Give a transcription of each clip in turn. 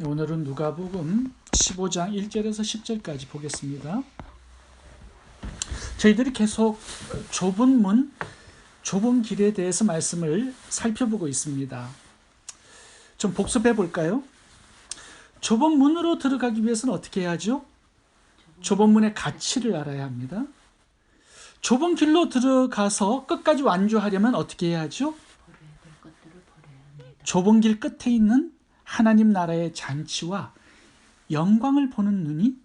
오늘은 누가복음 15장 1절에서 10절까지 보겠습니다. 저희들이 계속 좁은 문, 좁은 길에 대해서 말씀을 살펴보고 있습니다. 좀 복습해 볼까요? 좁은 문으로 들어가기 위해서는 어떻게 해야죠? 좁은 문의 가치를 알아야 합니다. 좁은 길로 들어가서 끝까지 완주하려면 어떻게 해야죠? 좁은 길 끝에 있는 하나님 나라의 잔치와 영광을 보는 눈이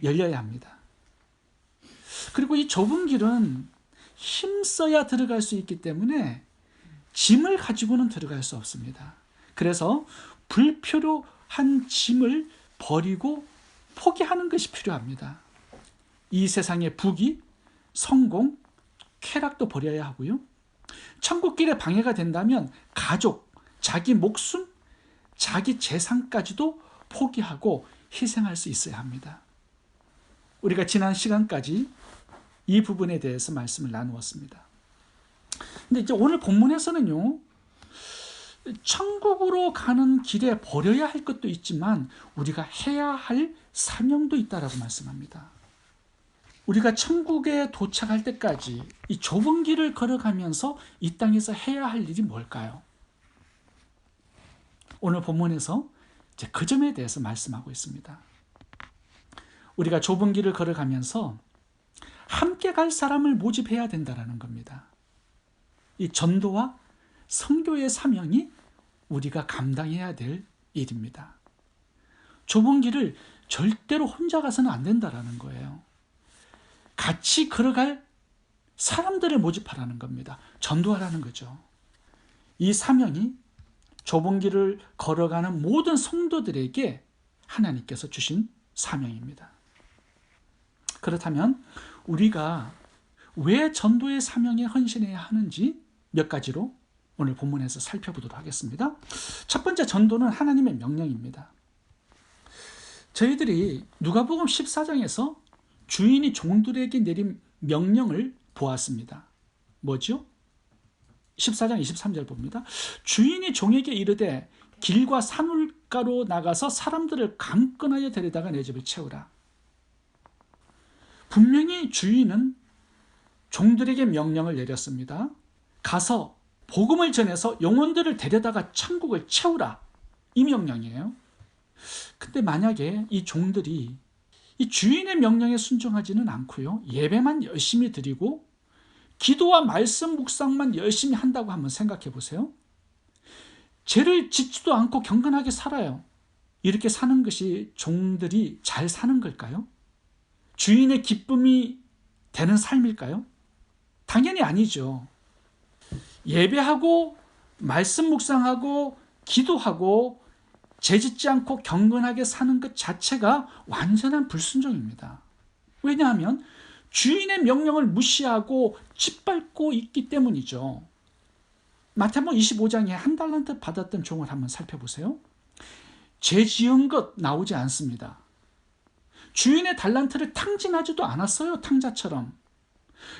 열려야 합니다. 그리고 이 좁은 길은 힘써야 들어갈 수 있기 때문에 짐을 가지고는 들어갈 수 없습니다. 그래서 불필요한 짐을 버리고 포기하는 것이 필요합니다. 이 세상의 부귀, 성공, 쾌락도 버려야 하고요. 천국길에 방해가 된다면 가족, 자기 목숨, 자기 재산까지도 포기하고 희생할 수 있어야 합니다. 우리가 지난 시간까지 이 부분에 대해서 말씀을 나누었습니다. 근데 이제 오늘 본문에서는요, 천국으로 가는 길에 버려야 할 것도 있지만 우리가 해야 할 사명도 있다라고 말씀합니다. 우리가 천국에 도착할 때까지 이 좁은 길을 걸어가면서 이 땅에서 해야 할 일이 뭘까요? 오늘 본문에서 이제 그 점에 대해서 말씀하고 있습니다. 우리가 좁은 길을 걸어가면서 함께 갈 사람을 모집해야 된다는 겁니다. 이 전도와 선교의 사명이 우리가 감당해야 될 일입니다. 좁은 길을 절대로 혼자 가서는 안 된다는 거예요. 같이 걸어갈 사람들을 모집하라는 겁니다. 전도하라는 거죠. 이 사명이 좁은 길을 걸어가는 모든 성도들에게 하나님께서 주신 사명입니다. 그렇다면 우리가 왜 전도의 사명에 헌신해야 하는지 몇 가지로 오늘 본문에서 살펴보도록 하겠습니다. 첫 번째, 전도는 하나님의 명령입니다. 저희들이 누가복음 14장에서 주인이 종들에게 내린 명령을 보았습니다. 뭐죠? 14장 23절 봅니다. 주인이 종에게 이르되 길과 산울가로 나가서 사람들을 강권하여 데려다가 내 집에 채우라. 분명히 주인은 종들에게 명령을 내렸습니다. 가서 복음을 전해서 영혼들을 데려다가 천국을 채우라. 이 명령이에요. 근데 만약에 이 종들이 이 주인의 명령에 순종하지는 않고요, 예배만 열심히 드리고 기도와 말씀 묵상만 열심히 한다고 한번 생각해 보세요. 죄를 짓지도 않고 경건하게 살아요. 이렇게 사는 것이 종들이 잘 사는 걸까요? 주인의 기쁨이 되는 삶일까요? 당연히 아니죠. 예배하고 말씀 묵상하고 기도하고 죄 짓지 않고 경건하게 사는 것 자체가 완전한 불순종입니다. 왜냐하면 주인의 명령을 무시하고 짓밟고 있기 때문이죠. 마태복음 25장에 한 달란트 받았던 종을 한번 살펴보세요. 죄 지은 것 나오지 않습니다. 주인의 달란트를 탕진하지도 않았어요. 탕자처럼.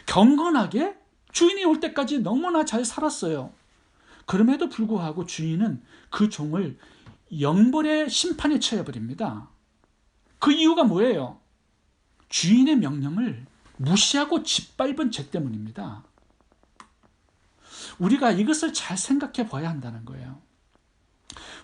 경건하게 주인이 올 때까지 너무나 잘 살았어요. 그럼에도 불구하고 주인은 그 종을 영벌의 심판에 처해버립니다. 그 이유가 뭐예요? 주인의 명령을 무시하고 짓밟은 죄 때문입니다. 우리가 이것을 잘 생각해 봐야 한다는 거예요.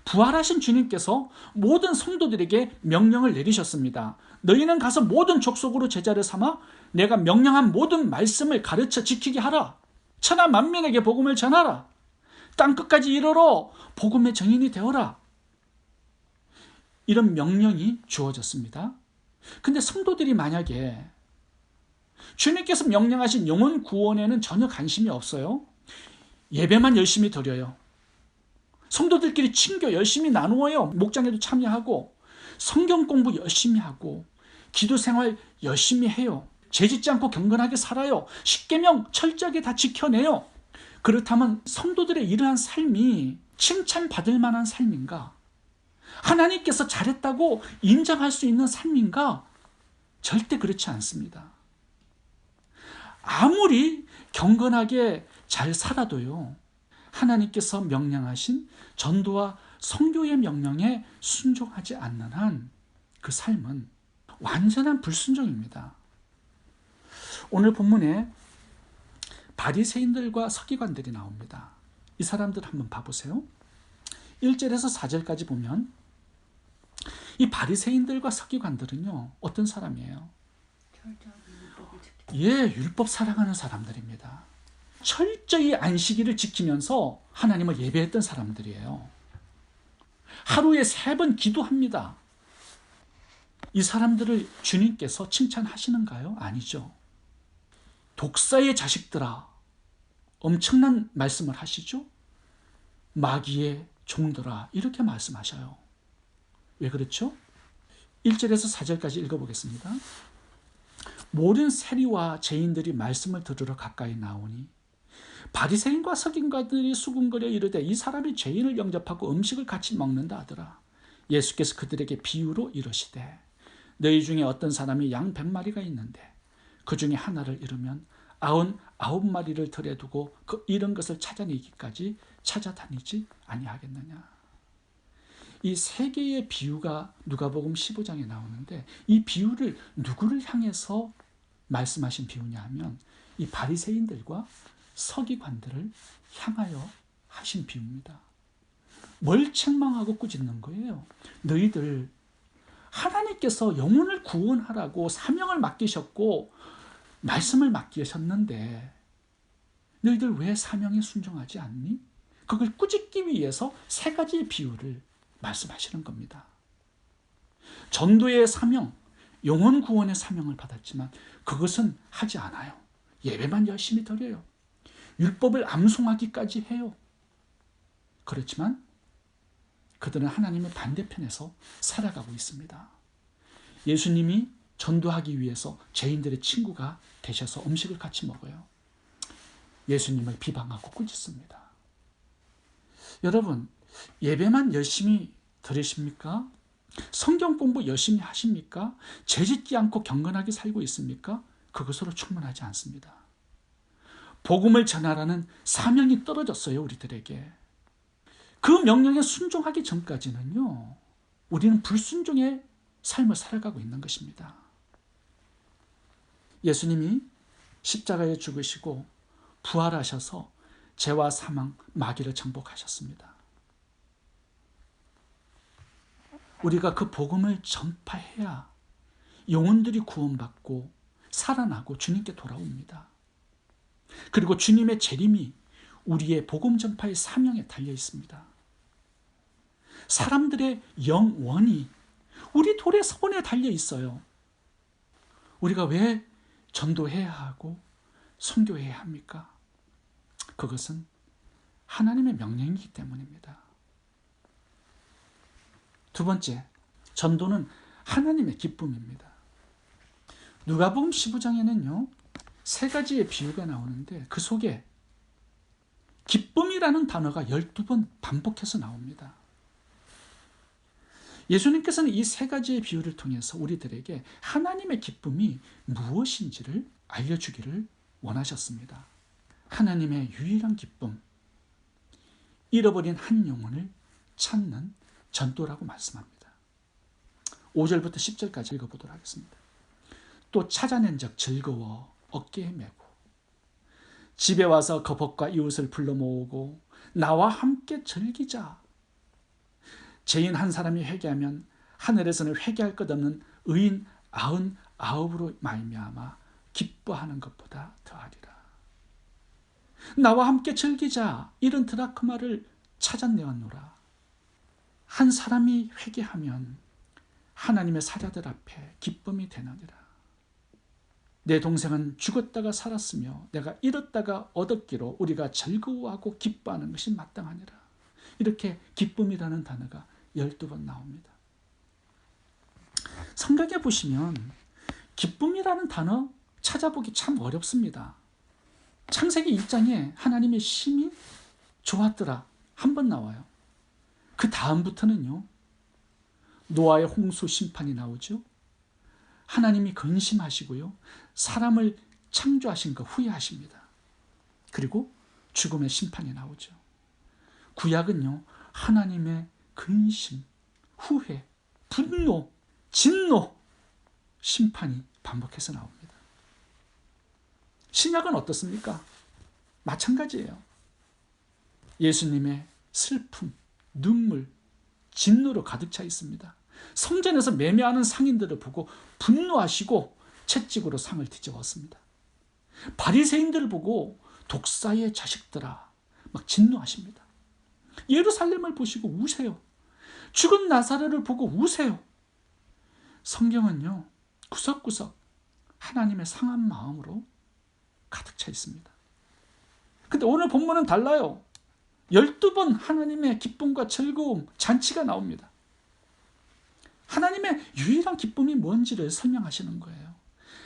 부활하신 주님께서 모든 성도들에게 명령을 내리셨습니다. 너희는 가서 모든 족속으로 제자를 삼아 내가 명령한 모든 말씀을 가르쳐 지키게 하라. 천하 만민에게 복음을 전하라. 땅끝까지 이르러 복음의 증인이 되어라. 이런 명령이 주어졌습니다. 근데 성도들이 만약에 주님께서 명령하신 영혼 구원에는 전혀 관심이 없어요. 예배만 열심히 드려요. 성도들끼리 친교 열심히 나누어요. 목장에도 참여하고 성경 공부 열심히 하고 기도 생활 열심히 해요. 죄 짓지 않고 경건하게 살아요. 십계명 철저하게 다 지켜내요. 그렇다면 성도들의 이러한 삶이 칭찬받을 만한 삶인가? 하나님께서 잘했다고 인정할 수 있는 삶인가? 절대 그렇지 않습니다. 아무리 경건하게 잘 살아도요, 하나님께서 명령하신 전도와 성교의 명령에 순종하지 않는 한 그 삶은 완전한 불순종입니다. 오늘 본문에 바리새인들과 서기관들이 나옵니다. 이 사람들 한번 봐보세요. 1절에서 4절까지 보면 이 바리새인들과 서기관들은요, 어떤 사람이에요? 율법 사랑하는 사람들입니다. 철저히 안식일을 지키면서 하나님을 예배했던 사람들이에요. 하루에 3번 기도합니다. 이 사람들을 주님께서 칭찬하시는가요? 아니죠. 독사의 자식들아, 엄청난 말씀을 하시죠. 마귀의 종들아, 이렇게 말씀하셔요. 왜 그렇죠? 1절에서 4절까지 읽어보겠습니다. 모든 세리와 죄인들이 말씀을 들으러 가까이 나오니 바리새인과 서기관들이 수군거려 이르되 이 사람이 죄인을 영접하고 음식을 같이 먹는다 하더라. 예수께서 그들에게 비유로 이르시되 너희 중에 어떤 사람이 양 100마리가 있는데 그 중에 하나를 잃으면 99마리를 들에 두고 그 잃은 것을 찾아내기까지 찾아다니지 아니하겠느냐. 이 세 개의 비유가 누가복음 15장에 나오는데 이 비유를 누구를 향해서 말씀하신 비유냐 하면 이 바리새인들과 서기관들을 향하여 하신 비유입니다. 뭘 책망하고 꾸짖는 거예요? 너희들 하나님께서 영혼을 구원하라고 사명을 맡기셨고 말씀을 맡기셨는데 너희들 왜 사명에 순종하지 않니? 그걸 꾸짖기 위해서 3가지의 비유를 말씀하시는 겁니다. 전도의 사명, 영혼 구원의 사명을 받았지만 그것은 하지 않아요. 예배만 열심히 드려요. 율법을 암송하기까지 해요. 그렇지만 그들은 하나님의 반대편에서 살아가고 있습니다. 예수님이 전도하기 위해서 죄인들의 친구가 되셔서 음식을 같이 먹어요. 예수님을 비방하고 꾸짖습니다. 여러분, 예배만 열심히 들으십니까? 성경 공부 열심히 하십니까? 죄짓지 않고 경건하게 살고 있습니까? 그것으로 충분하지 않습니다. 복음을 전하라는 사명이 떨어졌어요, 우리들에게. 그 명령에 순종하기 전까지는요, 우리는 불순종의 삶을 살아가고 있는 것입니다. 예수님이 십자가에 죽으시고 부활하셔서 죄와 사망, 마귀를 정복하셨습니다. 우리가 그 복음을 전파해야 영혼들이 구원받고 살아나고 주님께 돌아옵니다. 그리고 주님의 재림이 우리의 복음 전파의 사명에 달려 있습니다. 사람들의 영원이 우리 돌의 손에 달려 있어요. 우리가 왜 전도해야 하고 선교해야 합니까? 그것은 하나님의 명령이기 때문입니다. 두 번째, 전도는 하나님의 기쁨입니다. 누가복음 15장에는요, 3가지의 비유가 나오는데 그 속에 기쁨이라는 단어가 12번 반복해서 나옵니다. 예수님께서는 이 3가지의 비유를 통해서 우리들에게 하나님의 기쁨이 무엇인지를 알려주기를 원하셨습니다. 하나님의 유일한 기쁨, 잃어버린 한 영혼을 찾는 전도라고 말씀합니다. 5절부터 10절까지 읽어보도록 하겠습니다. 또 찾아낸 적 즐거워 어깨에 메고 집에 와서 거복과 이웃을 불러 모으고 나와 함께 즐기자. 죄인 한 사람이 회개하면 하늘에서는 회개할 것 없는 의인 99으로 말미암아 기뻐하는 것보다 더하리라. 나와 함께 즐기자. 이런 드라크마를 찾아내었노라. 한 사람이 회개하면 하나님의 사자들 앞에 기쁨이 되느니라. 내 동생은 죽었다가 살았으며 내가 잃었다가 얻었기로 우리가 즐거워하고 기뻐하는 것이 마땅하니라. 이렇게 기쁨이라는 단어가 12번 나옵니다. 성경에 보시면 기쁨이라는 단어 찾아보기 참 어렵습니다. 창세기 1장에 하나님의 심히 좋았더라 한 번 나와요. 그 다음부터는요, 노아의 홍수 심판이 나오죠. 하나님이 근심하시고요, 사람을 창조하신 거 후회하십니다. 그리고 죽음의 심판이 나오죠. 구약은요, 하나님의 근심, 후회, 분노, 진노, 심판이 반복해서 나옵니다. 신약은 어떻습니까? 마찬가지예요. 예수님의 슬픔, 눈물, 진노로 가득 차 있습니다. 성전에서 매매하는 상인들을 보고 분노하시고 채찍으로 상을 뒤집었습니다. 바리새인들을 보고 독사의 자식들아 막 진노하십니다. 예루살렘을 보시고 우세요. 죽은 나사렛을 보고 우세요. 성경은요, 구석구석 하나님의 상한 마음으로 가득 차 있습니다. 근데 오늘 본문은 달라요. 12번 하나님의 기쁨과 즐거움, 잔치가 나옵니다. 하나님의 유일한 기쁨이 뭔지를 설명하시는 거예요.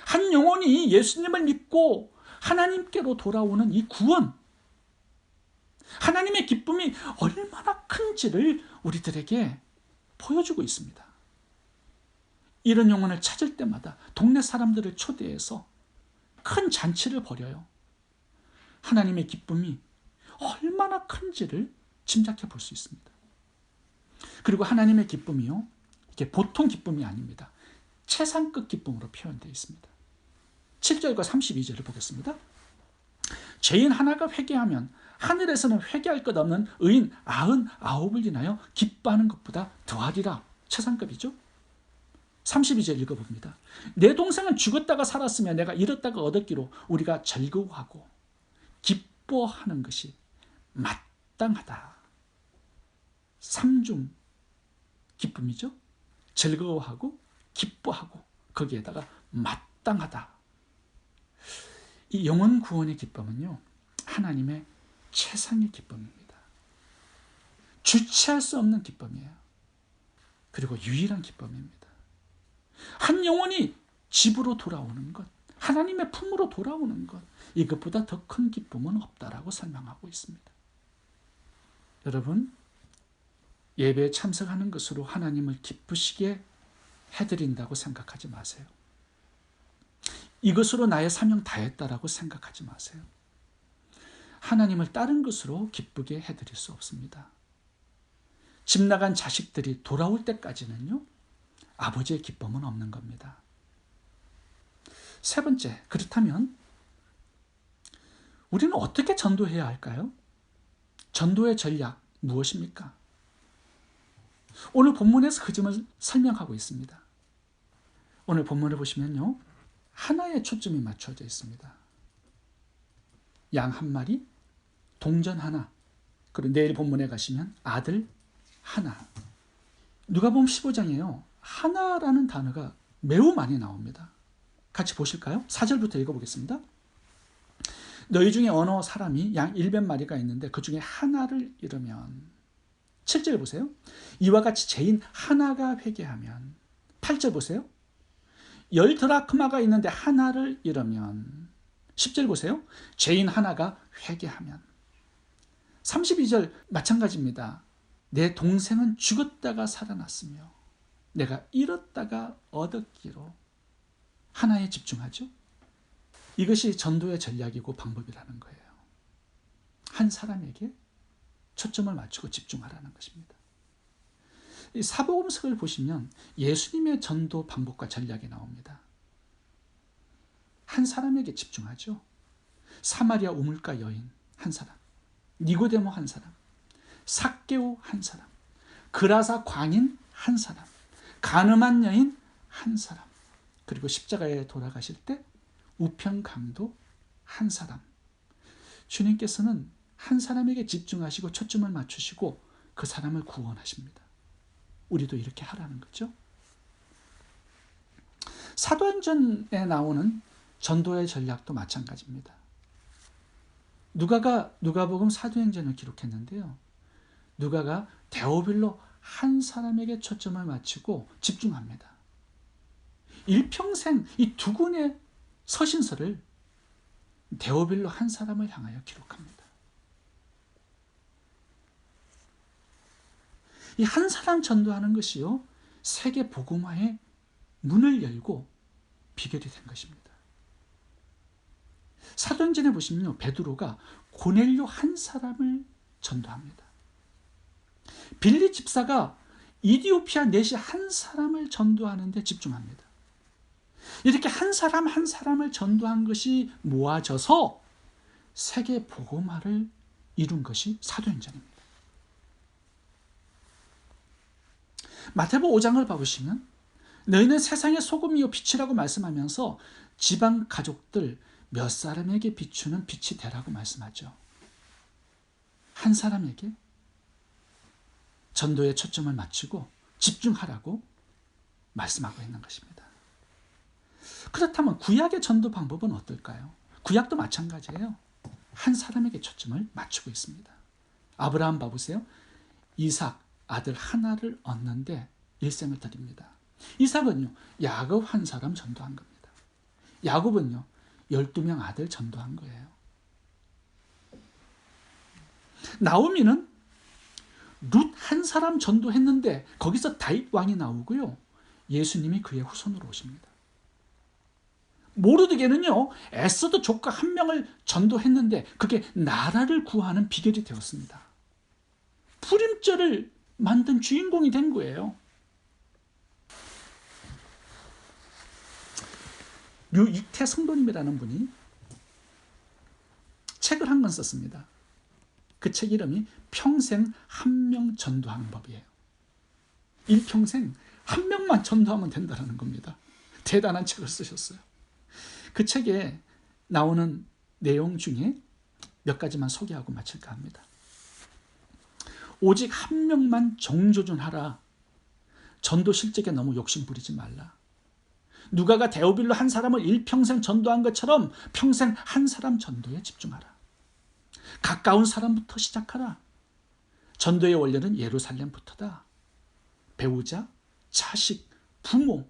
한 영혼이 예수님을 믿고 하나님께로 돌아오는 이 구원, 하나님의 기쁨이 얼마나 큰지를 우리들에게 보여주고 있습니다. 이런 영혼을 찾을 때마다 동네 사람들을 초대해서 큰 잔치를 벌여요. 하나님의 기쁨이 얼마나 큰지를 짐작해 볼 수 있습니다. 그리고 하나님의 기쁨이요, 이게 보통 기쁨이 아닙니다. 최상급 기쁨으로 표현되어 있습니다. 7절과 32절을 보겠습니다. 죄인 하나가 회개하면 하늘에서는 회개할 것 없는 의인 99을 인하여 기뻐하는 것보다 더하리라. 최상급이죠. 32절 읽어봅니다. 내 동생은 죽었다가 살았으며 내가 잃었다가 얻었기로 우리가 즐거워하고 기뻐하는 것이 마땅하다. 3중 기쁨이죠. 즐거워하고 기뻐하고 거기에다가 마땅하다. 이 영혼 구원의 기쁨은요, 하나님의 최상의 기쁨입니다. 주체할 수 없는 기쁨이에요. 그리고 유일한 기쁨입니다. 한 영혼이 집으로 돌아오는 것, 하나님의 품으로 돌아오는 것, 이것보다 더 큰 기쁨은 없다라고 설명하고 있습니다. 여러분, 예배에 참석하는 것으로 하나님을 기쁘시게 해드린다고 생각하지 마세요. 이것으로 나의 사명 다했다라고 생각하지 마세요. 하나님을 다른 것으로 기쁘게 해드릴 수 없습니다. 집 나간 자식들이 돌아올 때까지는요, 아버지의 기쁨은 없는 겁니다. 세 번째, 그렇다면 우리는 어떻게 전도해야 할까요? 전도의 전략 무엇입니까? 오늘 본문에서 그 점을 설명하고 있습니다. 오늘 본문을 보시면요, 하나의 초점이 맞춰져 있습니다. 양 한 마리, 동전 하나, 그리고 내일 본문에 가시면 아들 하나. 누가복음 15장에요, 하나라는 단어가 매우 많이 나옵니다. 같이 보실까요? 4절부터 읽어보겠습니다. 너희 중에 어느 사람이 양 100마리가 있는데 그 중에 하나를 잃으면, 7절 보세요. 이와 같이 죄인 하나가 회개하면, 8절 보세요. 10드라크마가 있는데 하나를 잃으면, 10절 보세요. 죄인 하나가 회개하면, 32절 마찬가지입니다. 내 동생은 죽었다가 살아났으며 내가 잃었다가 얻었기로. 하나에 집중하죠. 이것이 전도의 전략이고 방법이라는 거예요. 한 사람에게 초점을 맞추고 집중하라는 것입니다. 이 사복음서를 보시면 예수님의 전도 방법과 전략이 나옵니다. 한 사람에게 집중하죠. 사마리아 우물가 여인 한 사람, 니고데모 한 사람, 삭개오 한 사람, 그라사 광인 한 사람, 간음한 여인 한 사람, 그리고 십자가에 돌아가실 때 우편 강도 한 사람. 주님께서는 한 사람에게 집중하시고 초점을 맞추시고 그 사람을 구원하십니다. 우리도 이렇게 하라는 거죠. 사도행전에 나오는 전도의 전략도 마찬가지입니다. 누가가 누가복음 사도행전을 기록했는데요, 누가가 데오빌로 한 사람에게 초점을 맞추고 집중합니다. 일평생 이 두 권의 서신서를 데오빌로 한 사람을 향하여 기록합니다. 이 한 사람 전도하는 것이요, 세계 복음화의 문을 열고 비결이 된 것입니다. 사도행전에 보시면요, 베드로가 고넬료 한 사람을 전도합니다. 빌리 집사가 이디오피아 내시 한 사람을 전도하는 데 집중합니다. 이렇게 한 사람 한 사람을 전도한 것이 모아져서 세계 복음화를 이룬 것이 사도행전입니다. 마태복음 5장을 봐보시면 너희는 세상의 소금이요 빛이라고 말씀하면서 지방 가족들 몇 사람에게 비추는 빛이 되라고 말씀하죠. 한 사람에게 전도에 초점을 맞추고 집중하라고 말씀하고 있는 것입니다. 그렇다면 구약의 전도 방법은 어떨까요? 구약도 마찬가지예요. 한 사람에게 초점을 맞추고 있습니다. 아브라함 봐보세요. 이삭 아들 하나를 얻는데 일생을 드립니다. 이삭은요, 야곱 한 사람 전도한 겁니다. 야곱은요, 12명 아들 전도한 거예요. 나오미는 룻 한 사람 전도했는데 거기서 다윗 왕이 나오고요, 예수님이 그의 후손으로 오십니다. 모르드게는요, 에스더 조카 한 명을 전도했는데 그게 나라를 구하는 비결이 되었습니다. 푸림절을 만든 주인공이 된 거예요. 류익태 성도님이라는 분이 책을 한 권 썼습니다. 그 책 이름이 평생 한 명 전도하는 법이에요. 일평생 한 명만 전도하면 된다는 겁니다. 대단한 책을 쓰셨어요. 그 책에 나오는 내용 중에 몇 가지만 소개하고 마칠까 합니다. 오직 한 명만 정조준하라. 전도 실적에 너무 욕심 부리지 말라. 누가가 데오빌로 한 사람을 일평생 전도한 것처럼 평생 한 사람 전도에 집중하라. 가까운 사람부터 시작하라. 전도의 원료는 예루살렘부터다. 배우자, 자식, 부모,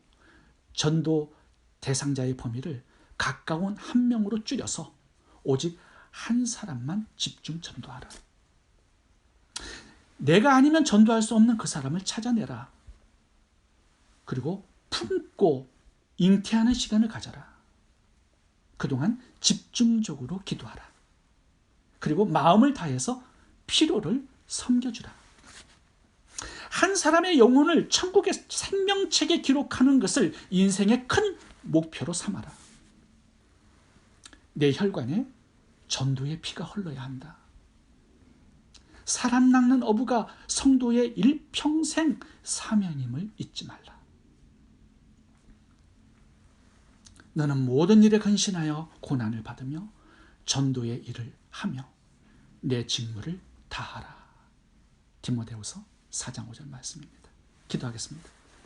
전도 대상자의 범위를 가까운 한 명으로 줄여서 오직 한 사람만 집중 전도하라. 내가 아니면 전도할 수 없는 그 사람을 찾아내라. 그리고 품고 잉태하는 시간을 가져라. 그동안 집중적으로 기도하라. 그리고 마음을 다해서 필요를 섬겨주라. 한 사람의 영혼을 천국의 생명책에 기록하는 것을 인생의 큰 목표로 삼아라. 내 혈관에 전도의 피가 흘러야 한다. 사람 낚는 어부가 성도의 일평생 사명임을 잊지 말라. 너는 모든 일에 근신하여 고난을 받으며 전도의 일을 하며 내 직무를 다하라. 디모데후서 4장 5절 말씀입니다. 기도하겠습니다.